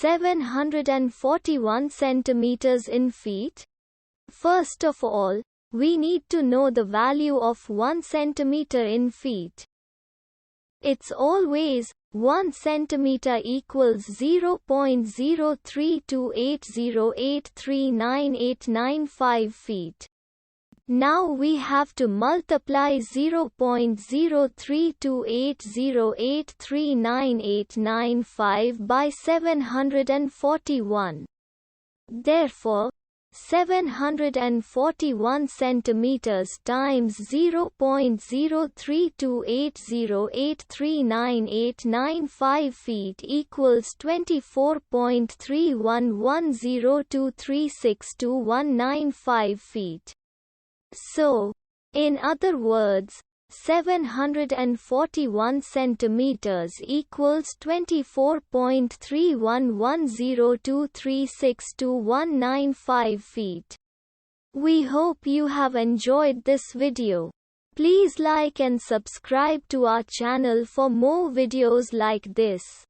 741 centimeters in feet? First of all, we need to know the value of 1 centimeter in feet. It's always 1 centimeter equals 0.03280839895 feet. Now we have to multiply 0.03280839895 by 741. Therefore, 741 centimeters times 0.03280839895 feet equals 24.31102362195 feet. So, in other words, 741 centimeters equals 24.31102362195 feet. We hope you have enjoyed this video. Please like and subscribe to our channel for more videos like this.